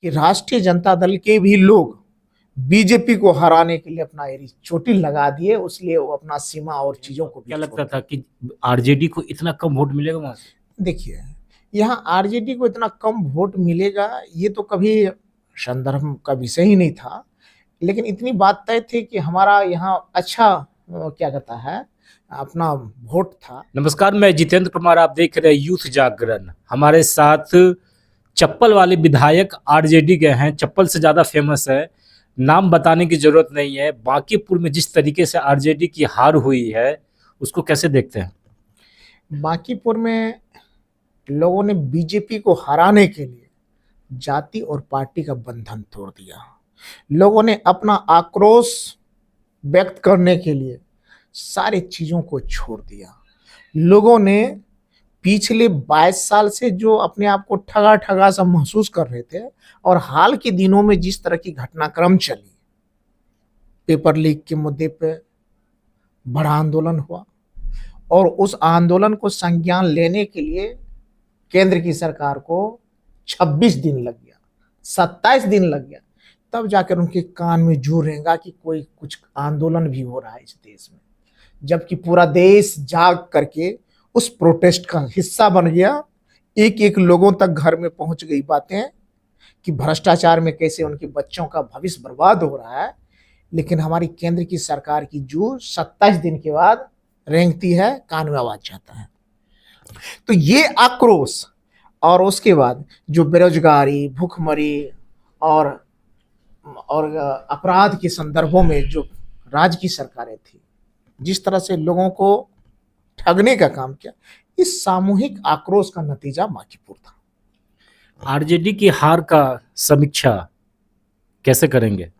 कि राष्ट्रीय जनता दल के भी लोग बीजेपी को हराने के लिए अपना एरी चोटी लगा दिए, उसलिए वो अपना सीमा और चीजों को भी क्या छोड़ लगता था दिए। कि आरजेडी को इतना कम वोट मिलेगा वहां से? देखिए, यहाँ आरजेडी को इतना कम वोट मिलेगा ये तो कभी संदर्भ का विषय ही नहीं था। लेकिन इतनी बात तय थी कि हमारा यहाँ अच्छा क्या कहता है अपना वोट था। नमस्कार, मैं जितेंद्र कुमार, आप देख रहे हैं यूथ जागरण। हमारे साथ चप्पल वाले विधायक आरजेडी के हैं, चप्पल से ज्यादा फेमस है, नाम बताने की जरूरत नहीं है। बांकीपुर में जिस तरीके से आरजेडी की हार हुई है उसको कैसे देखते हैं? बांकीपुर में लोगों ने बीजेपी को हराने के लिए जाति और पार्टी का बंधन तोड़ दिया। लोगों ने अपना आक्रोश व्यक्त करने के लिए सारी चीजों को छोड़ दिया। लोगों ने पिछले 22 साल से जो अपने आप को ठगा ठगा सा महसूस कर रहे थे और हाल के दिनों में जिस तरह की घटनाक्रम चली, पेपर लीक के मुद्दे पे बड़ा आंदोलन हुआ और उस आंदोलन को संज्ञान लेने के लिए केंद्र की सरकार को 26 दिन लग गया, 27 दिन लग गया, तब जाकर उनके कान में जू रहेगा कि कोई कुछ आंदोलन भी हो रहा है इस देश में। जबकि पूरा देश जाग करके उस प्रोटेस्ट का हिस्सा बन गया। एक एक लोगों तक घर में पहुंच गई बातें कि भ्रष्टाचार में कैसे उनके बच्चों का भविष्य बर्बाद हो रहा है। लेकिन हमारी केंद्र की सरकार की जू 27 दिन के बाद रेंगती है, कान में आवाज जाता है। तो ये आक्रोश और उसके बाद जो बेरोजगारी, भूखमरी और अपराध के संदर्भों में जो राज्य की सरकारें थी, जिस तरह से लोगों को ठगने का काम किया, इस सामूहिक आक्रोश का नतीजा बांकीपुर था। आरजेडी की हार का समीक्षा कैसे करेंगे?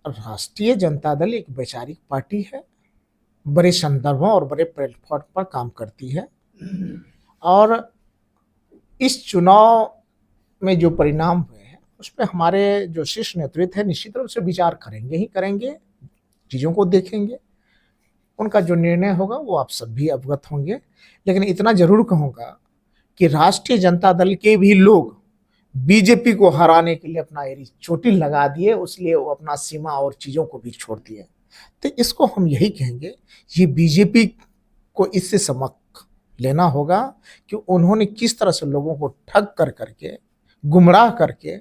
राष्ट्रीय जनता दल एक वैचारिक पार्टी है, बड़े संदर्भों और बड़े प्लेटफॉर्म पर काम करती है और इस चुनाव में जो परिणाम हुए हैं उस पर हमारे जो शीर्ष नेतृत्व है निश्चित रूप से विचार करेंगे ही करेंगे, चीज़ों को देखेंगे। उनका जो निर्णय होगा वो आप सब भी अवगत होंगे। लेकिन इतना जरूर कहूँगा कि राष्ट्रीय जनता दल के भी लोग बीजेपी को हराने के लिए अपना एरी चोटी लगा दिए, उसलिए वो अपना सीमा और चीज़ों को भी छोड़ दिए। तो इसको हम यही कहेंगे, ये बीजेपी को इससे सबक लेना होगा कि उन्होंने किस तरह से लोगों को ठग कर करके, गुमराह करके,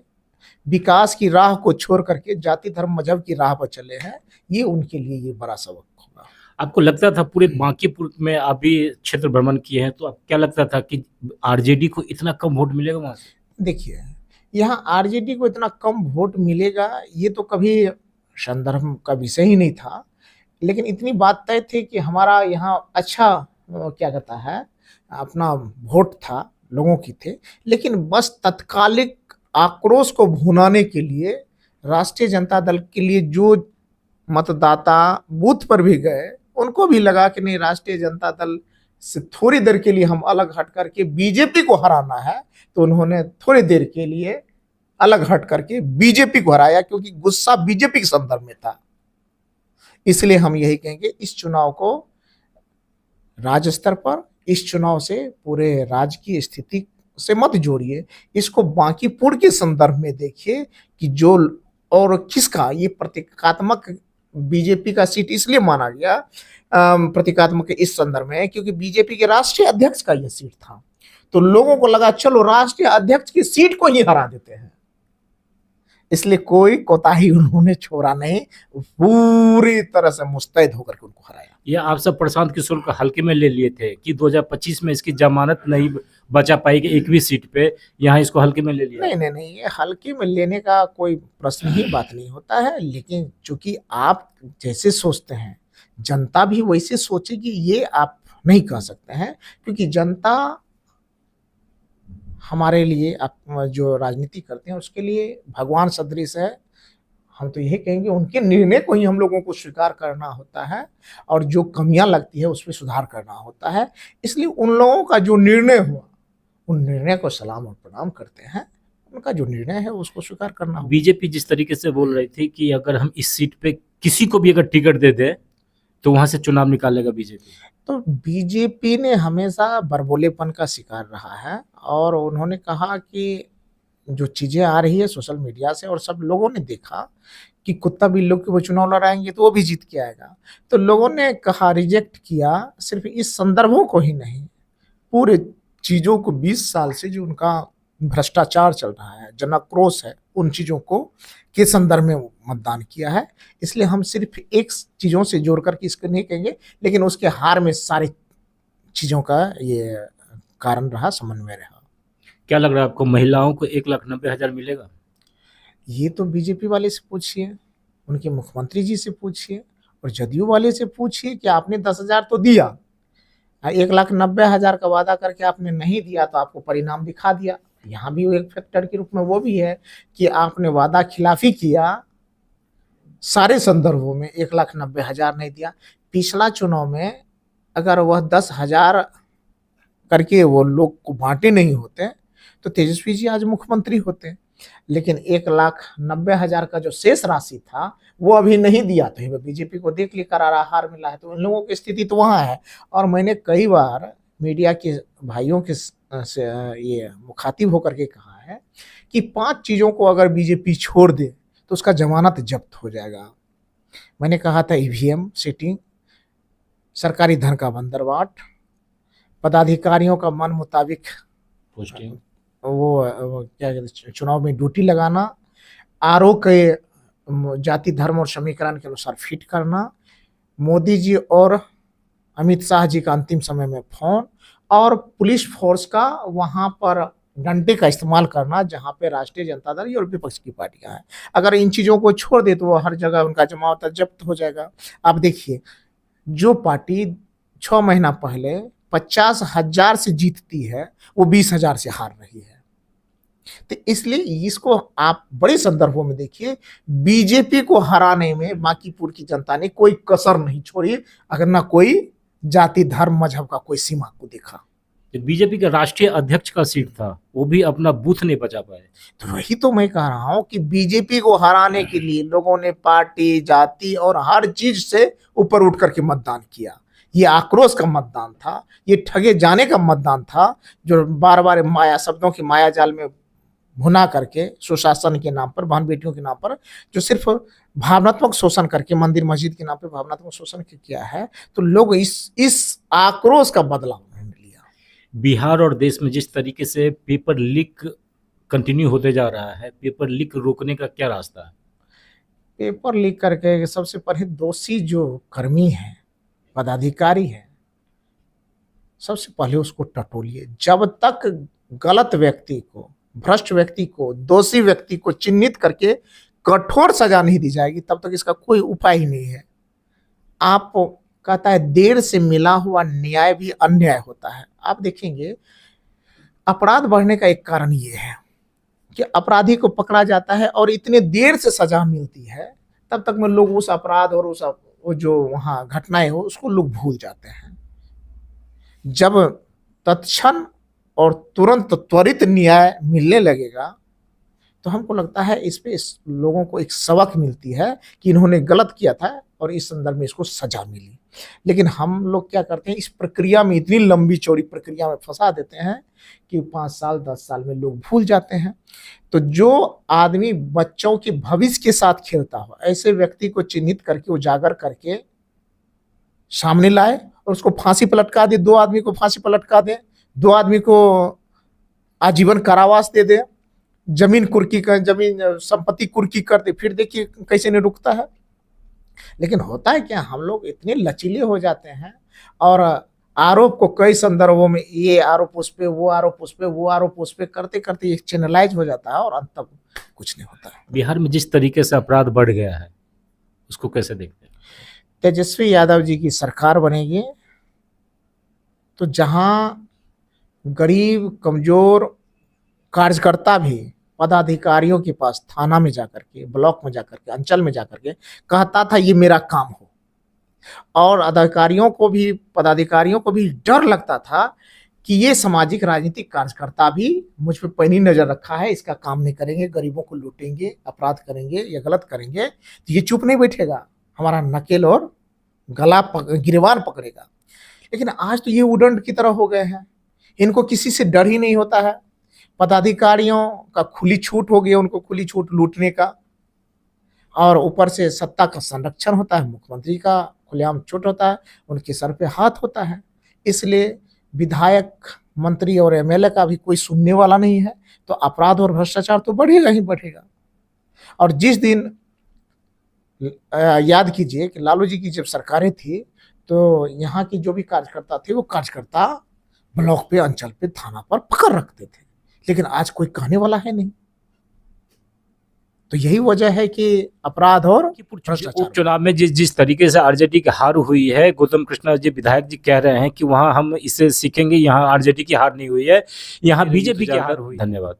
विकास की राह को छोड़ करके जाति धर्म मजहब की राह पर चले हैं। ये उनके लिए ये बड़ा सबक होगा। आपको लगता था, पूरे बांकीपुर में आप भी क्षेत्र भ्रमण किए हैं, तो आप क्या लगता था कि आरजेडी को इतना कम वोट मिलेगा वहां से? देखिए, यहाँ आरजेडी को इतना कम वोट मिलेगा ये तो कभी संदर्भ का विषय ही नहीं था। लेकिन इतनी बात तय थी कि हमारा यहाँ अच्छा क्या कहता है अपना वोट था, लोगों की थे। लेकिन बस तत्कालिक आक्रोश को भुनाने के लिए राष्ट्रीय जनता दल के लिए जो मतदाता बूथ पर भी गए, उनको भी लगा कि नहीं, राष्ट्रीय जनता दल से थोड़ी देर के लिए हम अलग हट करके बीजेपी को हराना है, तो उन्होंने थोड़ी देर के लिए अलग हट करके बीजेपी को हराया, क्योंकि गुस्सा बीजेपी के संदर्भ में था। इसलिए हम यही कहेंगे, इस चुनाव को राज्य स्तर पर, इस चुनाव से पूरे राज्य की स्थिति से मत जोड़िए, इसको बांकीपुर के संदर्भ में देखिए कि जो और किसका ये प्रतीकात्मक बीजेपी का सीट इसलिए माना गया प्रतीकात्मक इस संदर्भ में क्योंकि बीजेपी के राष्ट्रीय अध्यक्ष का यह सीट था। तो लोगों को लगा चलो राष्ट्रीय अध्यक्ष की सीट को ही हरा देते हैं, इसलिए कोई कोताही उन्होंने छोड़ा नहीं, पूरी तरह से मुस्तैद होकर के उनको हराया। ये आप सब प्रशांत किशोर को हल्के में ले लिए थे कि 2025 में इसकी जमानत नहीं बचा पाएगी एक भी सीट पे, यहाँ इसको हल्के में ले लिया? नहीं नहीं नहीं, ये हल्के में लेने का कोई प्रश्न ही बात नहीं होता है। लेकिन चूंकि आप जैसे सोचते हैं जनता भी वैसे सोचेगी, ये आप नहीं कह सकते हैं, क्योंकि जनता हमारे लिए, आप जो राजनीति करते हैं उसके लिए भगवान सदृश है। हम तो यही कहेंगे उनके निर्णय को ही हम लोगों को स्वीकार करना होता है और जो कमियां लगती है उस पर सुधार करना होता है। इसलिए उन लोगों का जो निर्णय हुआ, उन निर्णय को सलाम और प्रणाम करते हैं, उनका जो निर्णय है उसको स्वीकार करना होगा। बीजेपी जिस तरीके से बोल रही थी कि अगर हम इस सीट पे किसी को भी अगर टिकट दे दे तो वहां से चुनाव निकालेगा बीजेपी, तो बीजेपी ने हमेशा बरबोलेपन का शिकार रहा है और उन्होंने कहा कि जो चीज़ें आ रही है सोशल मीडिया से और सब लोगों ने देखा कि कुत्ता बिल्लो के वो चुनाव लड़ाएँगे तो वो भी जीत के आएगा। तो लोगों ने कहा रिजेक्ट किया, सिर्फ़ इस संदर्भों को ही नहीं, पूरे चीज़ों को 20 साल से जो उनका भ्रष्टाचार चल रहा है, जनाक्रोश है, उन चीज़ों को के संदर्भ में मतदान किया है। इसलिए हम सिर्फ़ एक चीज़ों से जोड़ कर के इसको नहीं कहेंगे, लेकिन उसके हार में सारी चीज़ों का ये कारण रहा, समन्वय रहा। क्या लग रहा है आपको, महिलाओं को 1,90,000 मिलेगा? ये तो बीजेपी वाले से पूछिए, उनके मुख्यमंत्री जी से पूछिए और जदयू वाले से पूछिए कि आपने 10,000 तो दिया, 1,90,000 का वादा करके आपने नहीं दिया तो आपको परिणाम दिखा दिया। यहाँ भी एक फैक्टर के रूप में वो भी है कि आपने वादा खिलाफी किया, सारे संदर्भों में 1,90,000 नहीं दिया। पिछला चुनाव में अगर वह 10,000 करके वो लोग को बांटे नहीं होते तो तेजस्वी जी आज मुख्यमंत्री होते। लेकिन 1,90,000 का जो शेष राशि था वो अभी नहीं दिया, तो बीजेपी को देख लिए करारा हार मिला है। तो इन लोगों की स्थिति तो वहाँ है। और मैंने कई बार मीडिया के भाइयों के से ये मुखातिब होकर के कहा है कि 5 चीज़ों को अगर बीजेपी छोड़ दे तो उसका जमानत जब्त हो जाएगा। मैंने कहा था ईवीएम सीटिंग, सरकारी धन का बंदरबाट, पदाधिकारियों का मन मुताबिक पोस्टिंग, वो क्या कहते हैं चुनाव में ड्यूटी लगाना, आरओ के जाति धर्म और समीकरण के अनुसार फिट करना, मोदी जी और अमित शाह जी का अंतिम समय में फोन, और पुलिस फोर्स का वहां पर डंडे का इस्तेमाल करना जहां पे राष्ट्रीय जनता दल और विपक्ष की पार्टियां हैं। अगर इन चीजों को छोड़ दे तो वो हर जगह उनका जमावता जब्त हो जाएगा। आप देखिए, जो पार्टी 6 महीना पहले 50,000 से जीतती है वो 20,000 से हार रही है। तो इसलिए इसको आप बड़े संदर्भों में देखिए, बीजेपी को हराने में बांकीपुर की जनता ने कोई कसर नहीं छोड़ी, अगर ना कोई जाति धर्म मजहब का कोई सीमा को देखा। बीजेपी का राष्ट्रीय अध्यक्ष का सीट था, वो भी अपना बूथ नहीं बचा पाए। तो वही तो मैं कह रहा हूं कि बीजेपी को हराने के लिए लोगों ने पार्टी जाति और हर चीज से ऊपर उठ करके मतदान किया। ये आक्रोश का मतदान था, ये ठगे जाने का मतदान था, जो बार बार माया शब्दों की माया जाल में भुना करके सुशासन के नाम पर, बहन बेटियों के नाम पर जो सिर्फ भावनात्मक शोषण करके, मंदिर मस्जिद के नाम पर भावनात्मक शोषण किया है, तो लोग इस आक्रोश का बदला उन्होंने लिया। बिहार और देश में जिस तरीके से पेपर लीक कंटिन्यू होते जा रहा है, पेपर लीक रोकने का क्या रास्ता है? पेपर लीक करके सबसे पहले दोषी जो कर्मी है, पदाधिकारी है, सबसे पहले उसको टटोलिए। जब तक गलत व्यक्ति को, भ्रष्ट व्यक्ति को, दोषी व्यक्ति को चिन्हित करके कठोर सजा नहीं दी जाएगी तब तक इसका कोई उपाय ही नहीं है। आप कहता है देर से मिला हुआ न्याय भी अन्याय होता है। आप देखेंगे अपराध बढ़ने का एक कारण ये है कि अपराधी को पकड़ा जाता है और इतने देर से सजा मिलती है, तब तक में लोग उस अपराध और उस जो वहाँ घटनाएं हो उसको लोग भूल जाते हैं। जब तत्क्षण और तुरंत त्वरित न्याय मिलने लगेगा तो हमको लगता है इस पे लोगों को एक सबक मिलती है कि इन्होंने गलत किया था और इस संदर्भ में इसको सजा मिली। लेकिन हम लोग क्या करते हैं, इस प्रक्रिया में, इतनी लंबी चौड़ी प्रक्रिया में फंसा देते हैं कि 5 साल 10 साल में लोग भूल जाते हैं। तो जो आदमी बच्चों के भविष्य के साथ खेलता हो, ऐसे व्यक्ति को चिन्हित करके, उजागर करके सामने लाए और उसको फांसी पर लटका दे। 2 आदमी को फांसी पर लटका दे, 2 आदमी को आजीवन कारावास दे दे, जमीन संपत्ति कुर्की कर दे, फिर देखिए कैसे नहीं रुकता है। लेकिन होता है क्या, हम लोग इतने लचीले हो जाते हैं और आरोप को कई संदर्भों में, ये आरोप उस पे, वो आरोप उस पे, वो आरोप उस पे करते करते ये चैनलाइज हो जाता है और अंत तक कुछ नहीं होता है। बिहार में जिस तरीके से अपराध बढ़ गया है उसको कैसे देखते हैं? तेजस्वी यादव जी की सरकार बनेगी तो जहां गरीब कमजोर कार्यकर्ता भी पदाधिकारियों के पास थाना में जाकर के, ब्लॉक में जाकर के, अंचल में जाकर के कहता था ये मेरा काम हो, और अधिकारियों को भी, पदाधिकारियों को भी डर लगता था कि ये सामाजिक राजनीतिक कार्यकर्ता भी मुझ पर पैनी नजर रखा है, इसका काम नहीं करेंगे, गरीबों को लूटेंगे, अपराध करेंगे या गलत करेंगे तो ये चुप नहीं बैठेगा, हमारा नकेल और गिरवान पकड़ेगा। लेकिन आज तो ये उदंड की तरह हो गए हैं, इनको किसी से डर ही नहीं होता है। पदाधिकारियों का खुली छूट हो गई, उनको खुली छूट लूटने का, और ऊपर से सत्ता का संरक्षण होता है, मुख्यमंत्री का खुलेआम छूट होता है, उनके सर पे हाथ होता है। इसलिए विधायक, मंत्री और एमएलए का भी कोई सुनने वाला नहीं है, तो अपराध और भ्रष्टाचार तो बढ़ेगा ही बढ़ेगा। और जिस दिन याद कीजिए कि लालू जी की जब सरकारें थी, तो यहाँ के जो भी कार्यकर्ता थे, वो कार्यकर्ता ब्लॉक पे, अंचल पे, थाना पर पकड़ रखते थे, लेकिन आज कोई कहने वाला है नहीं। तो यही वजह है कि अपराध और भ्रष्टाचार। उपचुनाव में जिस तरीके से आरजेडी की हार हुई है, गौतम कृष्णा जी विधायक जी कह रहे हैं कि वहां हम इससे सीखेंगे, यहाँ आरजेडी की हार नहीं हुई है, यहाँ बीजेपी की हार हुई। धन्यवाद।